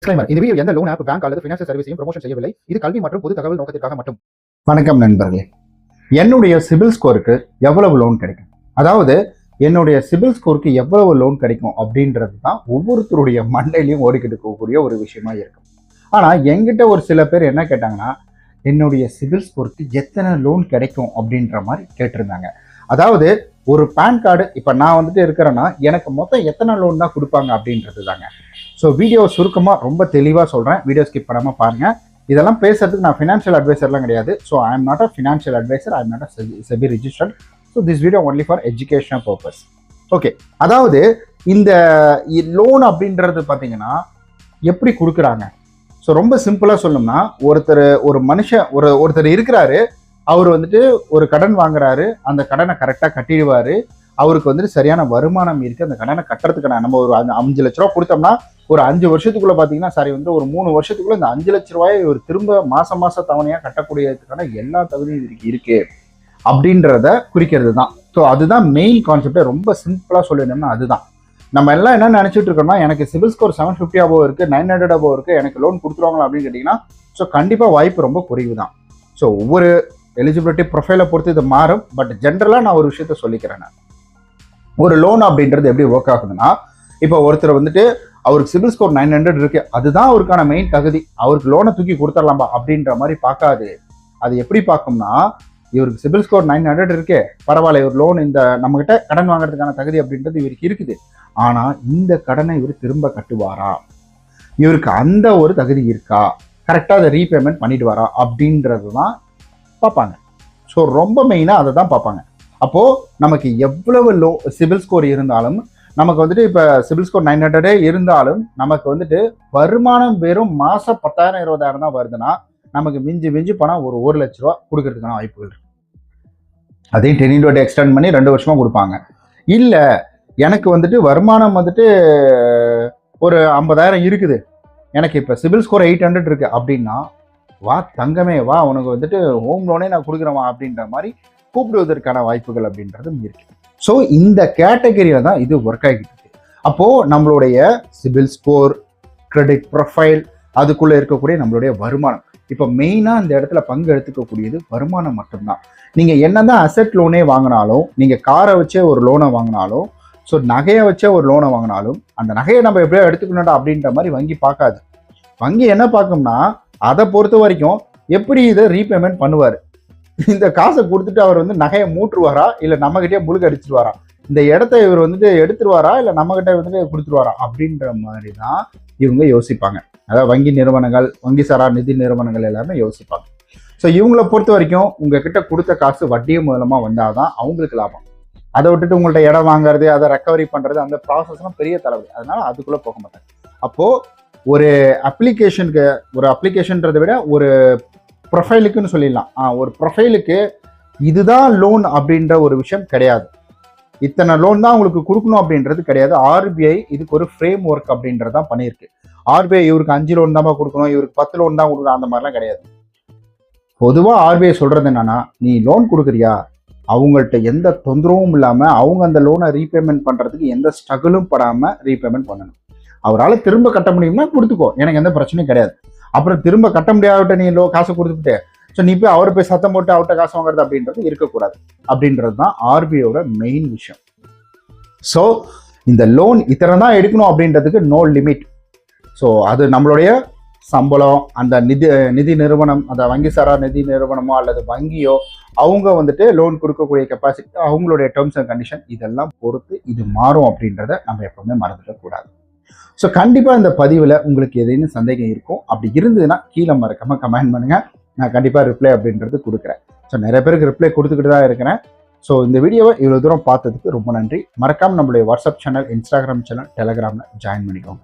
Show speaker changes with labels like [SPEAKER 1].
[SPEAKER 1] Disclaimer. இந்த video எந்த loan app, bank அல்லது ஃபினான்ஷியல் சர்வீஸையும் ப்ரமோஷன் செய்யவில்லை. இது கல்வி மற்றும் பொது தகவல் நோக்கத்திற்காக மட்டும்.
[SPEAKER 2] வணக்கம் நண்பர்களே. என்னுடைய சிபில் ஸ்கோருக்கு எவ்வளவு லோன் கிடைக்கும், அதாவது என்னுடைய சிபில் ஸ்கோருக்கு எவ்வளவு லோன் கிடைக்கும் அப்படின்றது தான் ஒவ்வொருத்தருடைய மண்டையிலையும் ஓடிக்கிட்டு இருக்கக்கூடிய ஒரு விஷயமா இருக்கும். ஆனால் எங்கிட்ட ஒரு சில பேர் என்ன கேட்டாங்கன்னா, என்னுடைய சிபில் ஸ்கோருக்கு எத்தனை லோன் கிடைக்கும் அப்படின்ற மாதிரி கேட்டிருந்தாங்க. அதாவது ஒரு பேன் கார்டு இப்போ நான் வந்துட்டு இருக்கிறேன்னா எனக்கு மொத்தம் எத்தனை லோன் தான் கொடுப்பாங்க அப்படின்றது தாங்க. ஸோ வீடியோ சுருக்கமாக ரொம்ப தெளிவாக சொல்கிறேன், வீடியோ ஸ்கிப் பண்ணாமல் பாருங்கள். இதெல்லாம் பேசுறதுக்கு நான் ஃபினான்ஷியல் அட்வைசர்லாம் கிடையாது. So I am not a financial adviser, I am not a SEBI registered. So this video only for educational purpose. Okay, அதாவது இந்த லோன் அப்படின்றது பார்த்தீங்கன்னா எப்படி கொடுக்குறாங்க. ஸோ ரொம்ப சிம்பிளாக சொல்லணும்னா, ஒருத்தர் இருக்கிறாரு, அவர் வந்துட்டு ஒரு கடன் வாங்குறாரு, அந்த கடனை கரெக்டாக கட்டிடுவார். அவருக்கு வந்துட்டு சரியான வருமானம் இருக்குது, அந்த கடனை கட்டுறதுக்கான நம்ம ஒரு 5 லட்ச ரூபா கொடுத்தோம்னா ஒரு 5 வருஷத்துக்குள்ள பார்த்தீங்கன்னா வந்து ஒரு 3 வருஷத்துக்குள்ள இந்த 5 லட்ச ரூபாயை இவர் திரும்ப மாசம் தவணையாக கட்டக்கூடியதுக்கான எல்லா தகுதியும் இருக்கு அப்படின்றத குறிக்கிறது தான். ஸோ அதுதான் மெயின் கான்செப்டே. ரொம்ப சிம்பிளாக சொல்லணும்னா அதுதான். நம்ம எல்லாம் என்ன நினைச்சிட்டு இருக்கோம்னா, எனக்கு சிபில் ஸ்கோர் 750 அபோவ் இருக்கு, 900 அபோவ் இருக்கு, எனக்கு லோன் கொடுத்துருவாங்களா அப்படின்னு கேட்டிங்கன்னா, ஸோ கண்டிப்பாக வாய்ப்பு ரொம்ப குறைவு தான். ஸோ ஒவ்வொரு எலிஜிபிலிட்டி ப்ரொஃபைலை பொறுத்து இது மாறும். பட் ஜென்ரலாக நான் ஒரு விஷயத்த சொல்லிக்கிறேன். ஒரு லோன் அப்படின்றது எப்படி ஒர்க் ஆகுதுன்னா, இப்போ ஒருத்தர் வந்துட்டு அவருக்கு சிபில் ஸ்கோர் 900 இருக்கு, அதுதான் அவருக்கான மெயின் தகுதி, அவருக்கு லோனை தூக்கி கொடுத்துடலாம்பா அப்படின்ற மாதிரி பார்க்காது. அது எப்படி பார்க்கும்னா, இவருக்கு சிபில் ஸ்கோர் 900 இருக்கு, பரவாயில்ல, இவர் லோன் இந்த நம்மகிட்ட கடன் வாங்குறதுக்கான தகுதி அப்படின்றது இவருக்கு இருக்குது. ஆனா இந்த கடனை இவர் திரும்ப கட்டுவாரா, இவருக்கு அந்த ஒரு தகுதி இருக்கா, கரெக்டா அதை ரீபேமெண்ட் பண்ணிடுவாரா அப்படின்றது தான் பார்ப்பாங்க. ஸோ ரொம்ப மெயினா அதை தான் பார்ப்பாங்க. அப்போ நமக்கு எவ்வளவு சிபில் ஸ்கோர் இருந்தாலும், நமக்கு வந்துட்டு இப்போ சிபில் ஸ்கோர் 900 இருந்தாலும் நமக்கு வந்துட்டு வருமானம் வெறும் மாசம் 10,000 20,000 தான் வருதுன்னா, நமக்கு மிஞ்சி பணம் ஒரு 1 லட்ச ரூபா கொடுக்கறதுக்கான வாய்ப்புகள் இருக்கு. அதையும் 10 டேட் எக்ஸ்டெண்ட் பண்ணி 2 வருஷமா கொடுப்பாங்க. இல்ல எனக்கு வந்துட்டு வருமானம் வந்துட்டு ஒரு 50,000 இருக்குது, எனக்கு இப்போ சிபில் ஸ்கோர் 800 இருக்கு அப்படின்னா, வா தங்கமே வா, உனக்கு வந்துட்டு ஹோம் லோனே நான் கொடுக்குறேன் அப்படின்ற மாதிரி கூப்பிடுவதற்கான வாய்ப்புகள் அப்படின்றதும் இருக்கு. ஸோ இந்த கேட்டகரியில தான் இது ஒர்க் ஆகிட்டு இருக்கு. அப்போ நம்மளுடைய சிபில் ஸ்கோர், கிரெடிட் ப்ரொஃபைல், அதுக்குள்ள இருக்கக்கூடிய நம்மளுடைய வருமானம், இப்போ மெயினா இந்த இடத்துல பங்கு எடுத்துக்கக்கூடியது வருமானம் மட்டும்தான். நீங்க என்னதான் அசெட் லோனே வாங்கினாலும், நீங்க காரை வச்சே ஒரு லோனை வாங்கினாலும், ஸோ நகையை வச்சே ஒரு லோனை வாங்கினாலும், அந்த நகையை நம்ம எப்படியோ எடுத்துக்கணும்டா அப்படின்ற மாதிரி வங்கி பார்க்காது. வங்கி என்ன பார்க்கும்னா, அதை பொறுத்த வரைக்கும் எப்படி இதை ரீபேமெண்ட் பண்ணுவார், இந்த காசை கொடுத்துட்டு அவர் வந்து நகையை மூட்டுருவாரா, இல்லை நம்மகிட்டே முழுக்க அடிச்சிருவாரா, இந்த இடத்த இவர் வந்துட்டு எடுத்துருவாரா, இல்லை நம்மகிட்ட வந்துட்டு கொடுத்துருவாரா அப்படின்ற மாதிரி தான் இவங்க யோசிப்பாங்க. அதாவது வங்கி நிறுவனங்கள், வங்கி சாரா நிதி நிறுவனங்கள் எல்லாமே யோசிப்பாங்க. ஸோ இவங்களை பொறுத்த வரைக்கும் உங்ககிட்ட கொடுத்த காசு வட்டியும் மூலமா வந்தாதான் அவங்களுக்கு லாபம். அதை விட்டுட்டு உங்கள்ட்ட இடம் வாங்குறது, அதை ரெக்கவரி பண்றது, அந்த ப்ராசஸ்லாம் பெரிய தலைவலி. அதனால அதுக்குள்ள போக மாட்டாங்க. அப்போ ஒரு அப்ளிகேஷன்றதை விட ஒரு ப்ரொஃபைலுக்குன்னு சொல்லிடலாம். ஒரு ப்ரொஃபைலுக்கு இதுதான் லோன் அப்படின்ற ஒரு விஷயம் கிடையாது. இத்தனை லோன் தான் உங்களுக்கு கொடுக்கணும் அப்படின்றது கிடையாது. ஆர்பிஐ இதுக்கு ஒரு ஃப்ரேம் ஒர்க் அப்படின்றதான் பண்ணியிருக்கு. ஆர்பிஐ இவருக்கு 5 லோன் தான் கொடுக்கணும், இவருக்கு 10 லோன் தான் கொடுக்கணும், அந்த மாதிரிலாம் கிடையாது. பொதுவாக ஆர்பிஐ சொல்றது என்னன்னா, நீ லோன் கொடுக்குறியா, அவங்கள்ட்ட எந்த தொந்தரவும் இல்லாமல் அவங்க அந்த லோனை ரீபேமெண்ட் பண்ணுறதுக்கு எந்த ஸ்ட்ரகிளும் படாமல் ரீபேமெண்ட் பண்ணணும். அவரால் திரும்ப கட்ட முடியும்னா கொடுத்துக்கோ, எனக்கு எந்த பிரச்சனையும் கிடையாது. அப்புறம் திரும்ப கட்ட முடியாவிட்ட நீ காசை கொடுத்துட்டு ஸோ நீ போய் அவரை போய் சத்தம் போட்டு அவர்கிட்ட காசு வாங்குறது அப்படின்றது இருக்கக்கூடாது. அப்படின்றது தான் ஆர்பிஐயோட மெயின் விஷயம். ஸோ இந்த லோன் இத்தனை தான் எடுக்கணும் அப்படின்றதுக்கு நோ லிமிட். ஸோ அது நம்மளுடைய சம்பளம், அந்த நிதி நிறுவனம், அந்த வங்கி சாரா நிதி நிறுவனமோ அல்லது வங்கியோ அவங்க வந்துட்டு லோன் கொடுக்கக்கூடிய கெப்பாசிட்டி, அவங்களுடைய டேர்ம்ஸ் அண்ட் கண்டிஷன் இதெல்லாம் பொறுத்து இது மாறும் அப்படின்றத நம்ம எப்பவுமே மறந்துடக்கூடாது. ஸோ கண்டிப்பாக இந்த பதிவில் உங்களுக்கு ஏதேனும் சந்தேகம் இருக்கும், அப்படி இருந்ததுன்னா கீழே மறக்காம கமெண்ட் பண்ணுங்க, நான் கண்டிப்பாக ரிப்ளை அப்படின்றது கொடுக்குறேன். ஸோ நிறைய பேருக்கு ரிப்ளை கொடுத்துக்கிட்டு தான் இருக்கிறேன். ஸோ இந்த வீடியோவை இவ்வளோ தூரம் பார்த்ததுக்கு ரொம்ப நன்றி. மறக்காமல் நம்மளுடைய வாட்ஸ்அப் சேனல், இன்ஸ்டாகிராம் சேனல், டெலகிராமில் ஜாயின் பண்ணிக்கோங்க.